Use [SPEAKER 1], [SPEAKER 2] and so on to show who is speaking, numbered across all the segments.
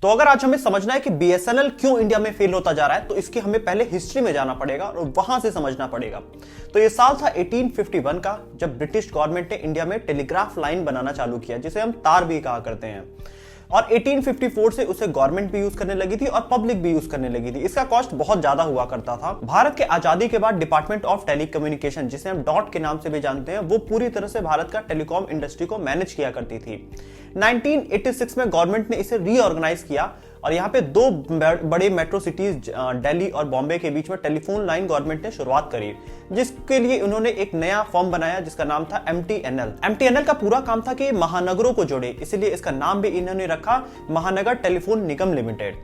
[SPEAKER 1] तो अगर आज हमें समझना है कि बीएसएनएल क्यों इंडिया में फेल होता जा रहा है, तो इसकी हमें पहले हिस्ट्री में जाना पड़ेगा और वहां से समझना पड़ेगा। तो ये साल था 1851 का, जब ब्रिटिश गवर्नमेंट ने इंडिया में टेलीग्राफ लाइन बनाना चालू किया, जिसे हम तार भी कहा करते हैं। और 1854 से उसे गवर्नमेंट भी यूज करने लगी थी और पब्लिक भी यूज करने लगी थी। इसका कॉस्ट बहुत ज्यादा हुआ करता था। भारत के आजादी के बाद डिपार्टमेंट ऑफ टेलीकम्युनिकेशन, जिसे हम डॉट के नाम से भी जानते हैं, वो पूरी तरह से भारत का टेलीकॉम इंडस्ट्री को मैनेज किया करती थी। 1986 में गवर्नमेंट ने इसे रीऑर्गेनाइज किया और यहाँ पे दो बड़े मेट्रो सिटीज दिल्ली और बॉम्बे के बीच में टेलीफोन लाइन गवर्नमेंट ने शुरुआत करी, जिसके लिए उन्होंने एक नया फॉर्म बनाया जिसका नाम था एमटीएनएल। एमटीएनएल का पूरा काम था कि महानगरों को जोड़े, इसलिए इसका नाम भी इन्होंने रखा महानगर टेलीफोन निगम लिमिटेड।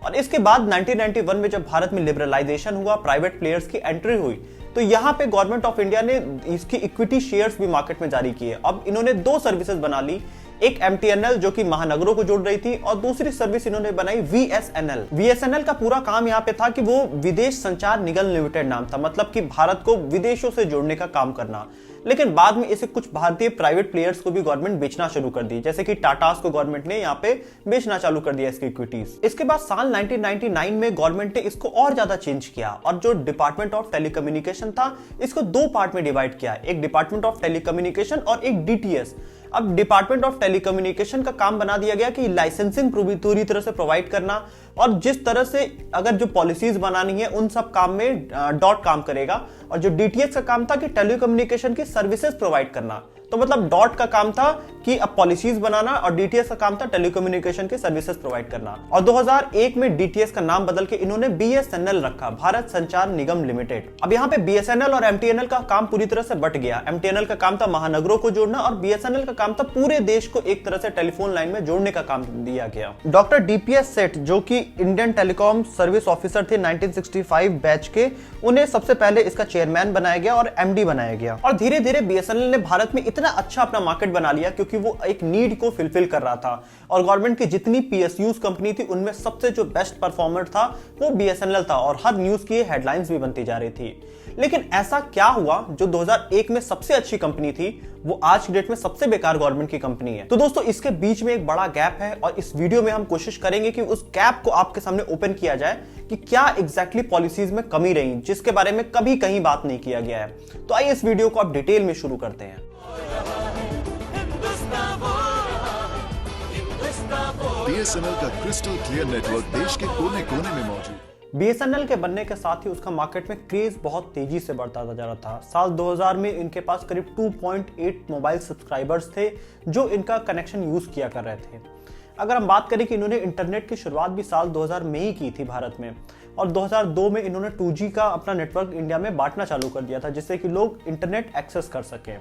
[SPEAKER 1] और इसके बाद 1991 में जब भारत में लिबरलाइजेशन हुआ, प्राइवेट प्लेयर्स की एंट्री हुई, तो यहाँ पे गवर्नमेंट ऑफ इंडिया ने इसकी इक्विटी शेयर्स भी मार्केट में जारी किए। अब इन्होंने दो सर्विसेज बना ली, एक एमटीएनएल जो कि महानगरों को जोड़ रही थी और दूसरी सर्विस इन्होंने बनाई वीएसएनएल। वीएसएनएल का पूरा काम यहाँ पे था कि वो विदेश संचार निगम लिमिटेड नाम था, मतलब कि भारत को विदेशों से जोड़ने का काम करना। लेकिन बाद में इसे कुछ भारतीय प्राइवेट प्लेयर्स को भी गवर्नमेंट बेचना शुरू कर दी, जैसे कि टाटास को गवर्नमेंट ने यहाँ पे बेचना चालू कर दिया इसकी इक्विटीज। इसके बाद साल 1999 में गवर्नमेंट ने इसको और ज्यादा चेंज किया और जो डिपार्टमेंट ऑफ टेलीकम्युनिकेशन था, इसको दो पार्ट में डिवाइड किया, एक डिपार्टमेंट ऑफ टेलीकम्युनिकेशन और एक डीटीएस। अब डिपार्टमेंट ऑफ टेलीकम्युनिकेशन का काम बना दिया गया कि लाइसेंसिंग पूरी तरह से प्रोवाइड करना, और जिस तरह से अगर जो पॉलिसीज बनानी है उन सब काम में डॉट काम करेगा। और जो डीटीएस का काम था कि टेलीकम्युनिकेशन की सर्विसेज प्रोवाइड करना। तो मतलब डॉट का काम था कि अब पॉलिसीज बनाना और डीटीएस का काम था टेलीकम्युनिकेशन की सर्विसेज प्रोवाइड करना। और 2001 में डीटीएस का नाम बदल के इन्होंने बीएसएनएल रखा, भारत संचार निगम लिमिटेड। अब यहाँ पे बीएसएनएल और एमटीएनएल का काम पूरी तरह से बट गया। एमटीएनएल का काम था महानगरों को जोड़ना और बीएसएनएल का काम था पूरे देश को एक तरह से टेलीफोन लाइन में जोड़ने का काम दिया गया। डॉक्टर डीपीएस सेठ, जो कि इंडियन टेलीकॉम सर्विस ऑफिसर थे 1965 बैच के, उन्हें सबसे पहले इसका चेयरमैन बनाया गया और एमडी बनाया गया। और धीरे धीरे बीएसएनएल ने भारत में इतना अच्छा अपना मार्केट बना लिया क्योंकि वो एक नीड को फुलफिल कर रहा था। और गवर्नमेंट की जितनी पीएसयूज कंपनी थी उनमें सबसे जो बेस्ट परफॉर्मर था वो बीएसएनएल था और हर न्यूज की हेडलाइंस भी बनती जा रही थी। लेकिन ऐसा क्या हुआ जो 2001 में सबसे अच्छी कंपनी थी वो आज की डेट में सबसे बेकार गवर्नमेंट की कंपनी है? तो दोस्तों, इसके बीच में एक बड़ा गैप है और इस वीडियो में हम कोशिश करेंगे कि उस गैप को आपके सामने ओपन किया जाए कि क्या एग्जैक्टली पॉलिसीज में कमी रही जिसके बारे में कभी कहीं बात नहीं किया गया है। तो आइए इस वीडियो को आप डिटेल में शुरू करते हैं।
[SPEAKER 2] बीएसएनएल का क्रिस्टल क्लियर नेटवर्क देश के कोने कोने में मौजूद।
[SPEAKER 1] बीएसएनएल के बनने के साथ ही उसका मार्केट में क्रेज बहुत तेजी से बढ़ता जा रहा था। साल 2000 में इनके पास करीब 2.8 मोबाइल सब्सक्राइबर्स थे जो इनका कनेक्शन यूज किया कर रहे थे। अगर हम बात करें कि इन्होंने इंटरनेट की शुरुआत भी साल 2000 में ही की थी भारत में, और 2002 में इन्होंने 2G का अपना नेटवर्क इंडिया में बांटना चालू कर दिया था जिससे कि लोग इंटरनेट एक्सेस कर सकें।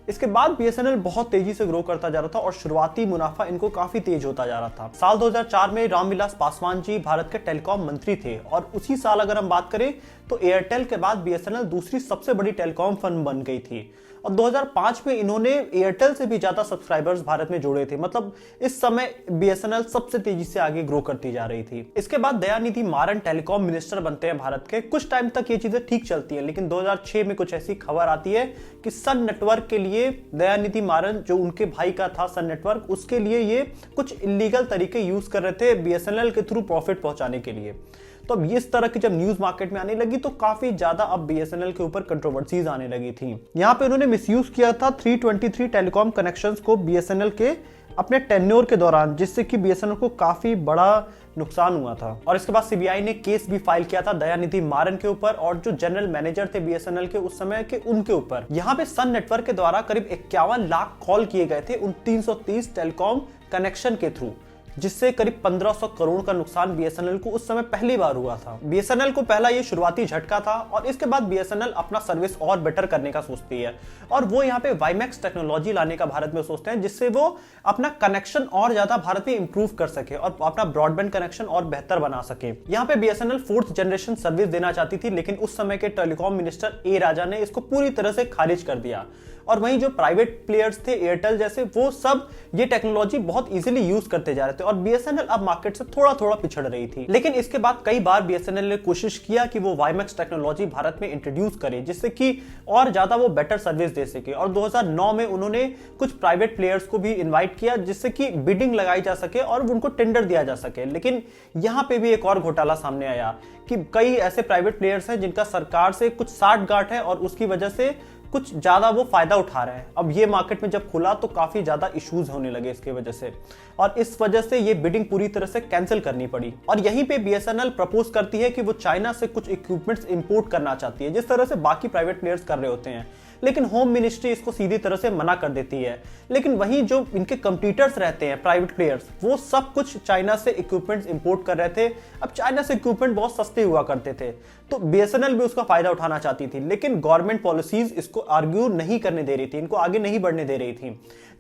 [SPEAKER 1] इसके बाद बीएसएनएल बहुत तेजी से ग्रो करता जा रहा था और शुरुआती मुनाफा इनको काफी तेज होता जा रहा था। साल 2004 में रामविलास पासवान जी भारत के टेलीकॉम मंत्री थे और उसी साल अगर हम बात करें तो एयरटेल के बाद बीएसएनएल दूसरी सबसे बड़ी टेलीकॉम फर्म बन गई थी। और 2005 में इन्होंने एयरटेल से भी ज्यादा सब्सक्राइबर्स भारत में जोड़े थे। मतलब इस समय बीएसएनएल सबसे तेजी से आगे ग्रो करती जा रही थी। इसके बाद दयानिधि मारन टेलीकॉम मिनिस्टर बनते हैं भारत के। कुछ टाइम तक ये चीजें ठीक चलती है, लेकिन 2006 में कुछ ऐसी खबर आती है कि सन नेटवर्क के लिए दयानिधि मारन, जो उनके भाई का था सन नेटवर्क, उसके लिए ये कुछ इलीगल तरीके यूज कर रहे थे बीएसएनएल के थ्रू प्रॉफिट पहुंचाने के लिए। तो अब इस तरह की जब न्यूज मार्केट में आने लगी तो काफी ज्यादा अब बीएसएनएल के ऊपर कंट्रोवर्सीज आने लगी थी। यहाँ पे उन्होंने मिसयूज किया था 323 टेलीकॉम कनेक्शंस को बीएसएनएल के अपने टेन्योर के दौरान, जिससे कि बीएसएनएल को काफी बड़ा नुकसान हुआ था। और इसके बाद सीबीआई ने केस भी फाइल किया था दयानिधि मारन के ऊपर और जो जनरल मैनेजर थे बीएसएनएल के उस समय के, उनके ऊपर। यहाँ पे सन नेटवर्क के द्वारा करीब 51 लाख कॉल किए गए थे उन 330 टेलीकॉम कनेक्शन के थ्रू, जिससे करीब 1500 करोड़ का नुकसान बीएसएनएल को उस समय पहली बार हुआ था। बीएसएनएल को पहला ये शुरुआती झटका था और इसके बाद बीएसएनएल अपना सर्विस और बेटर करने का सोचती है और वो यहाँ पे वाईमैक्स टेक्नोलॉजी लाने का भारत में सोचते हैं, जिससे वो अपना कनेक्शन और ज्यादा भारत में इंप्रूव कर सके और अपना ब्रॉडबैंड कनेक्शन और बेहतर बना सके। यहाँ पे बीएसएनएल 4th जनरेशन सर्विस देना चाहती थी, लेकिन उस समय के टेलीकॉम मिनिस्टर ए राजा ने इसको पूरी तरह से खारिज कर दिया। और वहीं जो प्राइवेट प्लेयर्स थे एयरटेल जैसे, वो सब ये टेक्नोलॉजी बहुत इजीली यूज करते जा रहे थे और बीएसएनएल अब मार्केट से थोड़ा थोड़ा पिछड़ रही थी। लेकिन इसके बाद कई बार बीएसएनएल ने कोशिश किया कि वो वाईमैक्स टेक्नोलॉजी भारत में इंट्रोड्यूस करे, जिससे कि और ज्यादा वो बेटर सर्विस दे सके। और 2009 में उन्होंने कुछ प्राइवेट प्लेयर्स को भी इन्वाइट किया, जिससे कि बिडिंग लगाई जा सके और उनको टेंडर दिया जा सके। लेकिन यहां पे भी एक और घोटाला सामने आया कि कई ऐसे प्राइवेट प्लेयर्स हैं जिनका सरकार से कुछ साठगांठ है और उसकी वजह से कुछ ज्यादा वो फायदा उठा रहे हैं। अब ये मार्केट में जब खुला तो काफी ज्यादा इश्यूज होने लगे इसके वजह से, और इस वजह से ये बिडिंग पूरी तरह से कैंसिल करनी पड़ी। और यहीं पे बीएसएनएल प्रपोज करती है कि वो चाइना से कुछ इक्विपमेंट्स इंपोर्ट करना चाहती है, जिस तरह से बाकी प्राइवेट प्लेयर्स कर रहे होते हैं। लेकिन होम मिनिस्ट्री इसको सीधी तरह से मना कर देती है। लेकिन वहीं जो इनके कंपटीटर्स रहते हैं प्राइवेट प्लेयर्स, वो सब कुछ चाइना से इक्विपमेंट्स इंपोर्ट कर रहे थे। अब चाइना से इक्विपमेंट बहुत सस्ते हुआ करते थे, तो बीएसएनएल भी उसका फायदा उठाना चाहती थी। लेकिन गवर्नमेंट पॉलिसीज इसको आर्ग्यू नहीं करने दे रही थी, इनको आगे नहीं बढ़ने दे रही थी,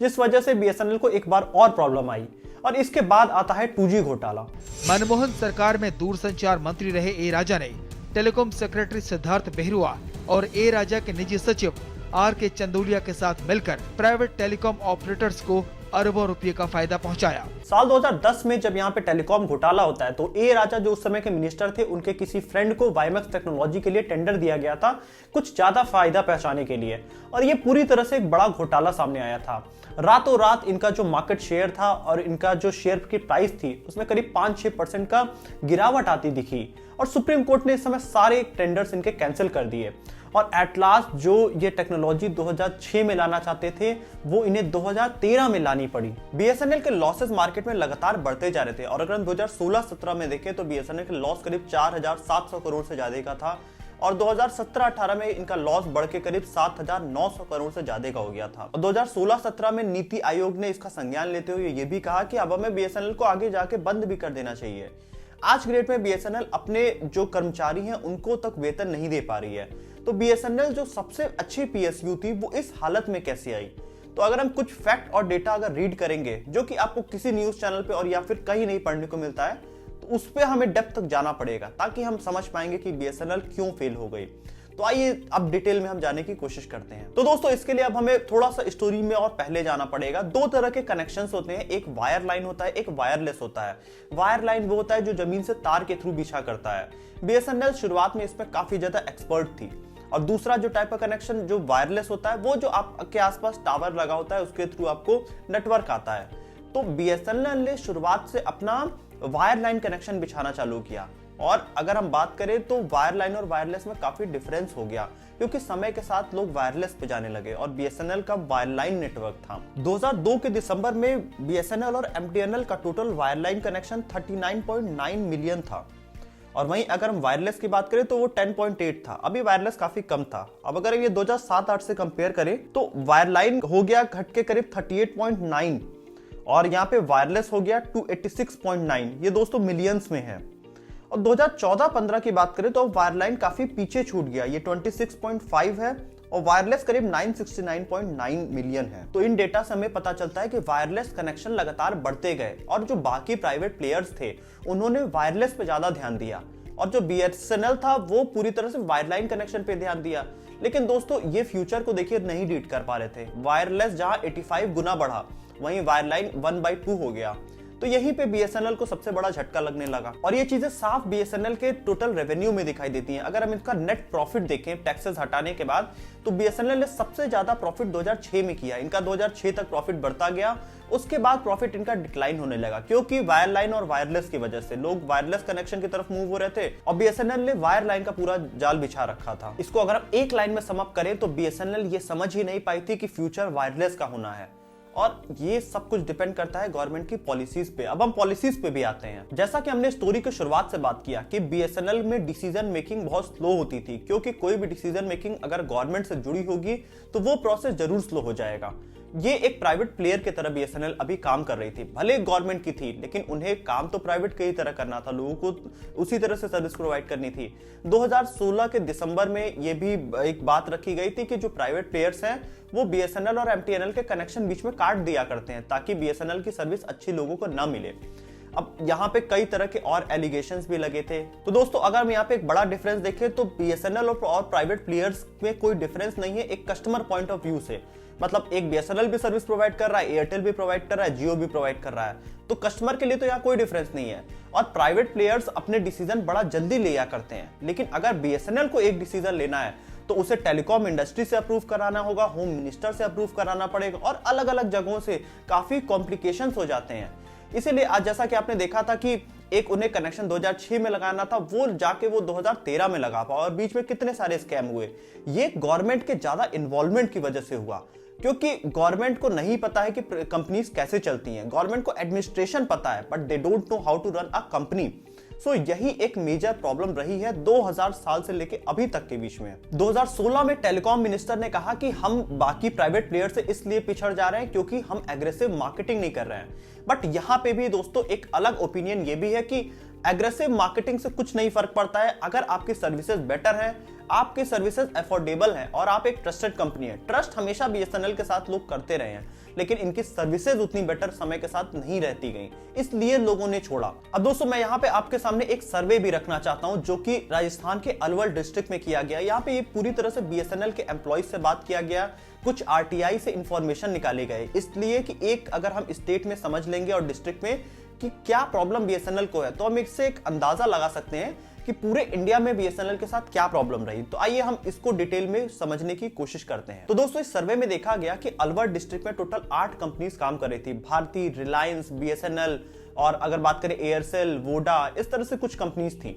[SPEAKER 1] जिस वजह से बीएसएनएल को एक बार और प्रॉब्लम आई। और इसके बाद आता है 2G घोटाला।
[SPEAKER 3] मनमोहन सरकार में दूरसंचार मंत्री रहे ए राजा ने टेलीकॉम सेक्रेटरी सिद्धार्थ बेहरुआ और ए राजा के निजी सचिव आर.के. चंदोलिया के साथ मिलकर प्राइवेट टेलीकॉम ऑपरेटर्स को अरबों रुपये का फायदा पहुंचाया।
[SPEAKER 1] साल 2010 में जब यहाँ पे टेलीकॉम घोटाला होता है तो ए राजा जो उस समय के मिनिस्टर थे, उनके किसी फ्रेंड को वाईमैक्स टेक्नोलॉजी के लिए टेंडर दिया गया था कुछ ज्यादा फायदा पहुंचाने के लिए, और ये पूरी तरह से एक बड़ा घोटाला सामने आया था। रातों रात इनका जो मार्केट शेयर था और इनका जो शेयर की प्राइस थी उसमें करीब 5-6% का गिरावट आती दिखी, और सुप्रीम कोर्ट ने इस समय सारे टेंडर्स इनके कैंसिल कर दिए। और एट लास्ट जो ये टेक्नोलॉजी 2006 में लाना चाहते थे वो इन्हें 2013 में लानी पड़ी। बीएसएनएल के लॉसेस मार्केट में लगातार बढ़ते जा रहे थे, और अगर हम 2016-17 में देखें तो बीएसएनएल के लॉस करीब 4,700 करोड़ से ज्यादा का था, और 2017-18 में इनका लॉस बढ़ के करीब 7,900 करोड़ से ज्यादा का हो गया था। और 2016-17 में नीति आयोग ने इसका संज्ञान लेते हुए ये भी कहा कि अब हमें बीएसएनएल को आगे जाके बंद भी कर देना चाहिए। आज की डेट में बीएसएनएल अपने जो कर्मचारी हैं उनको तक वेतन नहीं दे पा रही है, तो बीएसएनएल जो सबसे अच्छी पीएसयू थी वो इस हालत में कैसे आई। तो अगर हम कुछ फैक्ट और डेटा अगर रीड करेंगे जो कि आपको किसी न्यूज चैनल पे और या फिर कहीं नहीं पढ़ने को मिलता है, तो उस पे हमें डेप्थ तक जाना पड़ेगा ताकि हम समझ पाएंगे कि बीएसएनएल क्यों फेल हो गई। तो आइए अब डिटेल में हम जाने की कोशिश करते हैं। तो दोस्तों इसके लिए अब हमें थोड़ा सा स्टोरी में और पहले जाना पड़ेगा। दो तरह के कनेक्शंस होते हैं, एक वायर लाइन होता है, एक वायरलेस होता है। वायर लाइन वो होता है जो जमीन से तार के थ्रू बिछा करता है। बीएसएनएल शुरुआत में इसमें काफी ज्यादा एक्सपर्ट थी। और दूसरा जो टाइप का कनेक्शन जो वायरलेस होता है वो जो आपके आसपास टावर लगा होता है उसके थ्रू आपको नेटवर्क आता है। तो बीएसएनएल ने शुरुआत से अपना वायर लाइन कनेक्शन बिछाना चालू किया, और अगर हम बात करें तो वायर लाइन और वायरलेस में काफी डिफरेंस हो गया, क्योंकि समय के साथ लोग वायरलेस पे जाने लगे और बीएसएनएल का वायर लाइन नेटवर्क था। 2002 के दिसंबर में बीएसएनएल और एमटीएनएल का total wire line connection 39.9 million था, और वहीं अगर हम वायरलेस की बात करें तो वो 10.8 था। अभी वायरलेस काफी कम था। अब अगर ये 2007-8 से कंपेयर करें तो वायर लाइन हो गया घट के करीब 38.9, और यहाँ पे वायरलेस हो गया 286.9। ये दोस्तों मिलियंस में है। और 2014-15 की बात करें तो वायर लाइन काफी पीछे छूट गया, ये 26.5 है, और वायरलेस करीब 969.9 मिलियन है। तो इन डेटा से हमें पता चलता है कि वायरलेस कनेक्शन लगातार बढ़ते गए, और जो बाकी प्राइवेट प्लेयर्स थे उन्होंने वायरलेस पे ज्यादा ध्यान दिया, और जो बीएसएनएल था वो पूरी तरह से वायरलाइन कनेक्शन पे ध्यान दिया। लेकिन दोस्तों ये फ्यूचर को देखिए नहीं डीट कर पा रहे थे। वायरलेस जहां 85 गुना बढ़ा, वहीं वायरलाइन 1/2 हो गया। तो यहीं पे बीएसएनएल को सबसे बड़ा झटका लगने लगा, और ये चीजें साफ बीएसएनएल के टोटल रेवेन्यू में दिखाई देती हैं। अगर हम इसका नेट प्रॉफिट देखें टैक्सेस हटाने के बाद, तो बीएसएनएल ने सबसे ज्यादा प्रॉफिट 2006 में किया। इनका 2006 तक प्रॉफिट बढ़ता गया, उसके बाद प्रॉफिट इनका डिक्लाइन होने लगा, क्योंकि वायर लाइन और वायरलेस की वजह से लोग वायरलेस कनेक्शन की तरफ मूव हो रहे थे, और बीएसएनएल ने वायर लाइन का पूरा जाल बिछा रखा था। इसको अगर हम एक लाइन में सम अप करें तो बीएसएनएल ये समझ ही नहीं पाई थी कि फ्यूचर वायरलेस का होना है, और ये सब कुछ डिपेंड करता है गवर्नमेंट की पॉलिसीज पे। अब हम पॉलिसीज पे भी आते हैं। जैसा कि हमने स्टोरी की शुरुआत से बात किया कि बीएसएनएल में डिसीजन मेकिंग बहुत स्लो होती थी, क्योंकि कोई भी डिसीजन मेकिंग अगर गवर्नमेंट से जुड़ी होगी तो वो प्रोसेस जरूर स्लो हो जाएगा। ये एक प्राइवेट प्लेयर की तरह बीएसएनएल अभी काम कर रही थी, भले गवर्नमेंट की थी, लेकिन उन्हें काम तो प्राइवेट की तरह करना था, लोगों को उसी तरह से सर्विस प्रोवाइड करनी थी। 2016 के दिसंबर में ये भी एक बात रखी गई थी कि जो प्राइवेट प्लेयर्स हैं वो बीएसएनएल और एमटीएनएल के कनेक्शन बीच में काट दिया करते हैं, ताकि बीएसएनएल की सर्विस अच्छी लोगों को ना मिले। अब यहाँ पे कई तरह के और एलिगेशंस भी लगे थे। तो दोस्तों अगर हम यहाँ पे एक बड़ा डिफरेंस देखें तो बीएसएनएल और प्राइवेट प्लेयर्स में कोई डिफरेंस नहीं है एक कस्टमर पॉइंट ऑफ व्यू से। मतलब एक बीएसएनएल भी सर्विस प्रोवाइड कर रहा है, एयरटेल भी प्रोवाइड कर रहा है, जियो भी प्रोवाइड कर रहा है, तो कस्टमर के लिए तो यहाँ कोई डिफरेंस नहीं है। और प्राइवेट प्लेयर्स अपने डिसीजन बड़ा जल्दी लिया करते हैं, लेकिन अगर बीएसएनएल को एक डिसीजन लेना है तो उसे टेलीकॉम इंडस्ट्री से अप्रूव कराना होगा, होम मिनिस्टर से अप्रूव कराना पड़ेगा और अलग अलग जगहों से काफी कॉम्प्लिकेशंस हो जाते हैं। इसीलिए आज जैसा कि आपने देखा था कि एक उन्हें कनेक्शन 2006 में लगाना था, वो जाके वो 2013 में लगा पाया और बीच में कितने सारे स्कैम हुए। ये गवर्नमेंट के ज्यादा इन्वॉल्वमेंट की वजह से हुआ, क्योंकि गवर्नमेंट को नहीं पता है कि कंपनीज कैसे चलती हैं। गवर्नमेंट को एडमिनिस्ट्रेशन पता है but they don't know how to run a company. So यही एक मेजर प्रॉब्लम रही है 2000 साल से लेके अभी तक के बीच में। 2016 में टेलीकॉम मिनिस्टर ने कहा कि हम बाकी प्राइवेट प्लेयर से इसलिए पिछड़ जा रहे हैं क्योंकि हम एग्रेसिव मार्केटिंग नहीं कर रहे हैं। बट यहां पे भी दोस्तों एक अलग ओपिनियन ये भी है कि एग्रेसिव मार्केटिंग से कुछ नहीं फर्क पड़ता है। अगर आपकी सर्विसेज बेटर हैं, आपकी सर्विसेज अफोर्डेबल हैं और आप एक ट्रस्टेड कंपनी है, ट्रस्ट हमेशा बीएसएनएल के साथ लोग करते रहे हैं, लेकिन इनकी सर्विसेज उतनी बेटर समय के साथ नहीं रहती गई, इसलिए लोगों ने छोड़ा। अब दोस्तों मैं यहाँ पे आपके सामने एक सर्वे भी रखना चाहता हूँ जो कि राजस्थान के अलवर डिस्ट्रिक्ट में किया गया। यहाँ पे ये पूरी तरह से बीएसएनएल के एम्प्लॉइज से बात किया गया, कुछ आरटीआई से इंफॉर्मेशन निकाले गए, इसलिए कि एक अगर हम स्टेट में समझ लेंगे और डिस्ट्रिक्ट में कि क्या प्रॉब्लम बीएसएनएल को है, तो हम इससे एक अंदाजा लगा सकते हैं कि पूरे इंडिया में बीएसएनएल के साथ क्या प्रॉब्लम रही। तो आइए हम इसको डिटेल में समझने की कोशिश करते हैं। तो दोस्तों इस सर्वे में देखा गया कि अलवर डिस्ट्रिक्ट में टोटल 8 कंपनीज काम कर रही थी, भारती, रिलायंस, बीएसएनएल और अगर बात करें एयरसेल, वोडा, इस तरह से कुछ कंपनीज थी।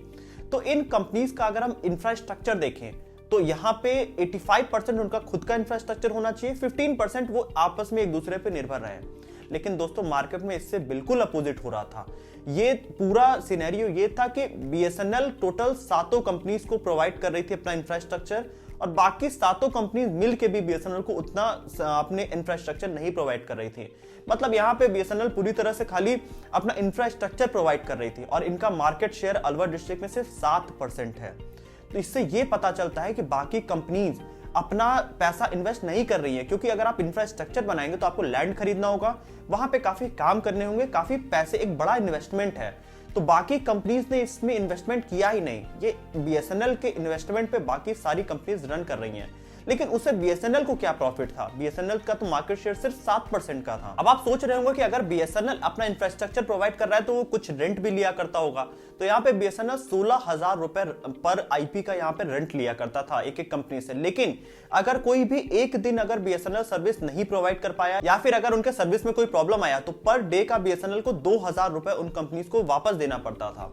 [SPEAKER 1] तो इन कंपनीज का अगर हम इंफ्रास्ट्रक्चर देखें तो यहाँ पे 85% उनका खुद का इंफ्रास्ट्रक्चर होना चाहिए, 15% वो आपस में एक दूसरे पे निर्भर रहे। लेकिन दोस्तों मार्केट में इससे बिल्कुल अपोजिट हो रहा था। ये पूरा सिनेरियो ये था कि बीएसएनएल टोटल 7 कंपनीज को प्रोवाइड कर रही थी अपना इंफ्रास्ट्रक्चर और बाकी 7 कंपनीज मिल के भी बीएसएनएल को उतना अपने इंफ्रास्ट्रक्चर नहीं प्रोवाइड कर रही थी। मतलब यहाँ पे बीएसएनएल पूरी तरह से खाली अपना इंफ्रास्ट्रक्चर प्रोवाइड कर रही थी और इनका मार्केट शेयर अलवर डिस्ट्रिक्ट में सिर्फ 7% है। तो इससे ये पता चलता है कि बाकी कंपनीज अपना पैसा इन्वेस्ट नहीं कर रही है, क्योंकि अगर आप इंफ्रास्ट्रक्चर बनाएंगे तो आपको लैंड खरीदना होगा, वहां पे काफी काम करने होंगे, काफी पैसे, एक बड़ा इन्वेस्टमेंट है। तो बाकी कंपनीज ने इसमें इन्वेस्टमेंट किया ही नहीं। ये बीएसएनएल के इन्वेस्टमेंट पे बाकी सारी कंपनीज रन कर रही हैं, लेकिन उससे बीएसएनएल को क्या प्रॉफिट था? बीएसएनएल का तो मार्केट शेयर सिर्फ 7% का था। अब आप सोच रहे होंगे कि अगर बीएसएनएल अपना इंफ्रास्ट्रक्चर प्रोवाइड कर रहा है तो वो कुछ रेंट भी लिया करता होगा। तो यहाँ पे बीएसएनएल 16,000 रुपए पर आईपी का यहाँ पे रेंट लिया करता था एक एक कंपनी से। लेकिन अगर कोई भी एक दिन अगर बीएसएनएल सर्विस नहीं प्रोवाइड कर पाया या फिर अगर उनके सर्विस में कोई प्रॉब्लम आया तो पर डे का बीएसएनएल को 2,000 रुपए उन कंपनीज को वापस देना पड़ता था।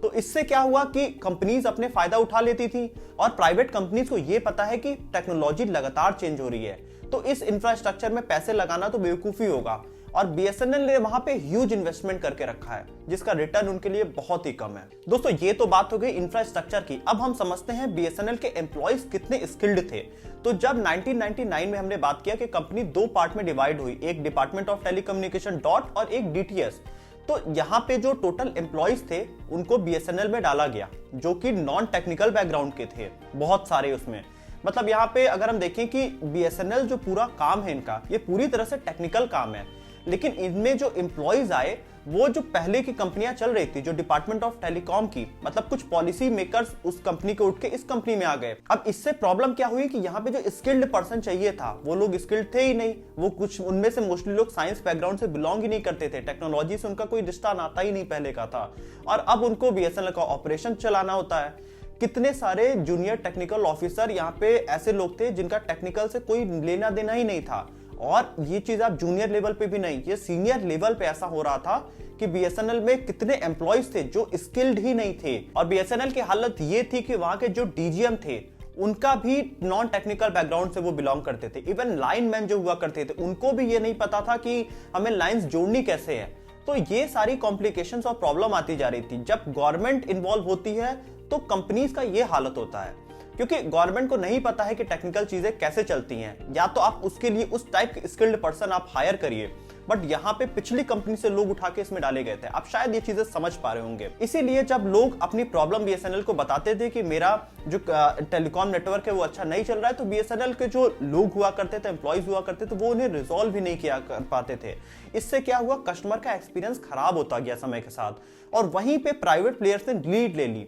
[SPEAKER 1] तो इससे क्या हुआ कि कंपनीज अपने फायदा उठा लेती थी और प्राइवेट कंपनीज को यह पता है कि टेक्नोलॉजी लगातार चेंज हो रही है, तो इस इंफ्रास्ट्रक्चर में पैसे लगाना तो बेवकूफी होगा। और बीएसएनएल ने वहां पे ह्यूज इन्वेस्टमेंट करके रखा है जिसका रिटर्न उनके लिए बहुत ही कम है। दोस्तों ये तो बात हो गई इंफ्रास्ट्रक्चर की। अब हम समझते हैं बीएसएनएल के एम्प्लॉइज कितने स्किल्ड थे। तो जब 1999 में हमने बात किया कि कंपनी 2 पार्ट में डिवाइड हुई, एक डिपार्टमेंट ऑफ टेलीकम्युनिकेशन डॉट और एक डीटीएस, तो यहाँ पे जो टोटल एम्प्लॉइज थे उनको बीएसएनएल में डाला गया जो कि नॉन टेक्निकल बैकग्राउंड के थे, बहुत सारे उसमें। मतलब यहाँ पे अगर हम देखें कि बीएसएनएल जो पूरा काम है इनका, ये पूरी तरह से टेक्निकल काम है, लेकिन इनमें जो एम्प्लॉइज आए वो जो पहले की कंपनियां चल रही थी, जो डिपार्टमेंट ऑफ टेलीकॉम की, मतलब कुछ पॉलिसी मेकर्स उस कंपनी को उठ के इस कंपनी में आ गए। अब इससे प्रॉब्लम क्या हुई कि यहाँ पे जो स्किल्ड पर्सन चाहिए था वो लोग स्किल्ड थे ही नहीं। वो कुछ उनमें से मोस्टली लोग साइंस बैकग्राउंड से बिलोंग ही नहीं करते थे, टेक्नोलॉजी से उनका कोई रिश्ता नाता ही नहीं पहले का था, और अब उनको बीएसएनएल का ऑपरेशन चलाना होता है। कितने सारे जूनियर टेक्निकल ऑफिसर यहाँ पे ऐसे लोग थे जिनका टेक्निकल से कोई लेना देना ही नहीं था। और ये चीज आप जूनियर लेवल पे भी नहीं, ये सीनियर लेवल पे ऐसा हो रहा था कि बीएसएनएल में कितने एम्प्लॉइज थे जो स्किल्ड ही नहीं थे। और बीएसएनएल की हालत ये थी कि वहां के जो डीजीएम थे उनका भी नॉन टेक्निकल बैकग्राउंड से वो बिलोंग करते थे। इवन लाइनमैन जो हुआ करते थे उनको भी ये नहीं पता था कि हमें लाइंस जोड़नी कैसे है। तो ये सारी कॉम्प्लिकेशंस और प्रॉब्लम आती जा रही थी। जब गवर्नमेंट इन्वॉल्व होती है तो कंपनीज का ये हालत होता है, क्योंकि गवर्नमेंट को नहीं पता है कि टेक्निकल चीजें कैसे चलती हैं। या तो आप उसके लिए उस टाइप के स्किल्ड पर्सन आप हायर करिए, बट यहाँ पे पिछली कंपनी से लोग उठा के इसमें डाले गए थे। आप शायद ये चीजें समझ पा रहे होंगे। इसीलिए जब लोग अपनी प्रॉब्लम बीएसएनएल को बताते थे कि मेरा जो टेलीकॉम नेटवर्क है वो अच्छा नहीं चल रहा है, तो बीएसएनएल के जो लोग हुआ करते थे, एम्प्लॉइज हुआ करते थे, वो उन्हें रिजॉल्व भी नहीं किया कर पाते थे। इससे क्या हुआ, कस्टमर का एक्सपीरियंस खराब होता गया समय के साथ। और वहीं पे प्राइवेट प्लेयर्स ने लीड ले ली।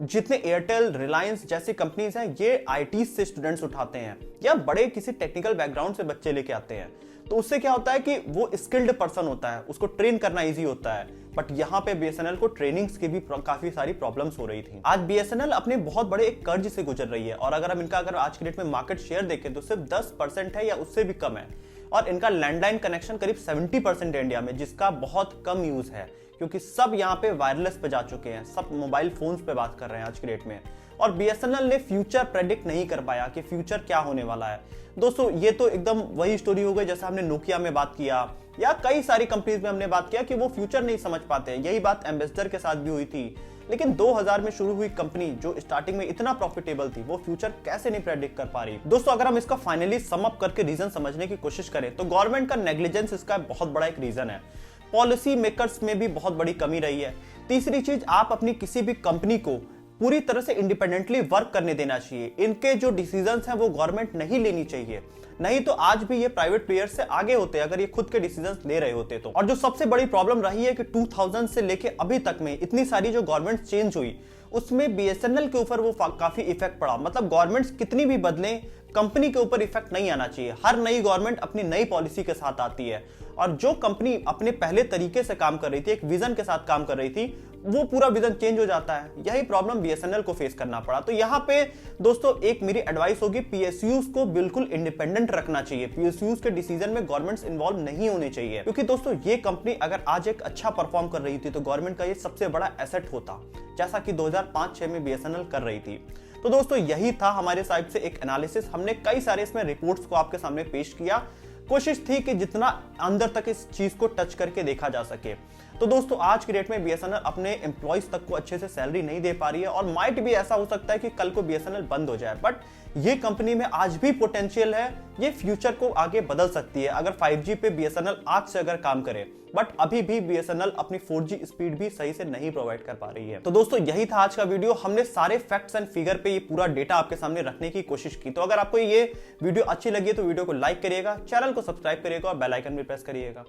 [SPEAKER 1] जितने एयरटेल, रिलायंस जैसी कंपनीज हैं, ये आईटी से स्टूडेंट्स उठाते हैं या बड़े किसी टेक्निकल बैकग्राउंड से बच्चे लेके आते हैं। तो उससे क्या होता है कि वो स्किल्ड पर्सन होता है, उसको ट्रेन करना इजी होता है। बट यहाँ पे बीएसएनएल को ट्रेनिंग्स की भी काफी सारी प्रॉब्लम्स हो रही थी। आज बीएसएनएल अपने बहुत बड़े एक कर्ज से गुजर रही है, और अगर हम इनका आज की डेट में मार्केट शेयर देखें तो सिर्फ 10% है या उससे भी कम है। और इनका लैंडलाइन कनेक्शन करीब 70% है इंडिया में, जिसका बहुत कम यूज है, क्योंकि सब यहाँ पे वायरलेस पे जा चुके हैं, सब मोबाइल फोन्स पे बात कर रहे हैं आज की डेट में। और बीएसएनएल ने फ्यूचर प्रेडिक्ट नहीं कर पाया कि फ्यूचर क्या होने वाला है। दोस्तों, ये तो एकदम वही स्टोरी हो गई जैसे हमने नोकिया में बात किया या कई सारी कंपनीज में हमने बात किया कि वो फ्यूचर नहीं समझ पाते हैं। यही बात एम्बेसडर के साथ भी हुई थी। लेकिन 2000 में शुरू हुई कंपनी जो स्टार्टिंग में इतना प्रॉफिटेबल थी, वो फ्यूचर कैसे नहीं प्रेडिक्ट कर पा रही। दोस्तों, अगर हम इसका फाइनली सम अप करके रीजन समझने की कोशिश करें तो गवर्नमेंट का नेग्लिजेंस इसका बहुत बड़ा एक रीजन है। पॉलिसी मेकर्स में भी बहुत बड़ी कमी रही है। तीसरी चीज, आप अपनी किसी भी कंपनी को पूरी तरह से इंडिपेंडेंटली वर्क करने देना चाहिए। इनके जो डिसीजंस हैं वो गवर्नमेंट नहीं लेनी चाहिए, नहीं तो आज भी ये प्राइवेट प्लेयर से आगे होते अगर ये खुद के डिसीजंस ले रहे होते तो। और जो सबसे बड़ी प्रॉब्लम रही है कि 2000 से लेके अभी तक में इतनी सारी जो गवर्नमेंट चेंज हुई, उसमें बीएसएनएल के ऊपर वो काफी इफेक्ट पड़ा। मतलब गवर्नमेंट्स कितनी भी बदलें, कंपनी के ऊपर इफेक्ट नहीं आना चाहिए। हर नई गवर्नमेंट अपनी नई पॉलिसी के साथ आती है, और जो कंपनी अपने पहले तरीके से काम कर रही थी, एक विजन के साथ काम कर रही थी, वो पूरा विजन चेंज हो जाता है। यही प्रॉब्लम बीएसएनएल को फेस करना पड़ा। तो यहाँ पे दोस्तों एक मेरी एडवाइस होगी, पीएसयूज को बिल्कुल इंडिपेंडेंट रखना चाहिए। पीएसयूज के डिसीजन में गवर्नमेंट्स इन्वॉल्व नहीं होने चाहिए, क्योंकि दोस्तों ये कंपनी अगर आज एक अच्छा परफॉर्म कर रही थी तो गवर्नमेंट का ये सबसे बड़ा एसेट होता, जैसा कि 2005-6 में बीएसएनएल कर रही थी। तो दोस्तों यही था हमारे साइड से एक एनालिसिस। हमने कई सारे इसमें रिपोर्ट्स को आपके सामने पेश किया। कोशिश थी कि जितना अंदर तक इस चीज को टच करके देखा जा सके। तो दोस्तों आज की डेट में बीएसएनएल अपने एम्प्लॉइज तक को अच्छे से सैलरी नहीं दे पा रही है, और माइट भी ऐसा हो सकता है कि कल को बीएसएनएल बंद हो जाए। बट ये कंपनी में आज भी पोटेंशियल है, ये फ्यूचर को आगे बदल सकती है अगर 5G पे बीएसएनएल आज से अगर काम करे। बट अभी भी बीएसएनएल अपनी 4G स्पीड भी सही से नहीं प्रोवाइड कर पा रही है। तो दोस्तों यही था आज का वीडियो। हमने सारे फैक्ट्स एंड फिगर पे ये पूरा डेटा आपके सामने रखने की कोशिश की। तो अगर आपको ये वीडियो अच्छी लगी है तो वीडियो को लाइक करिएगा, चैनल को सब्सक्राइब करिएगा और बेल आइकन भी प्रेस करिएगा।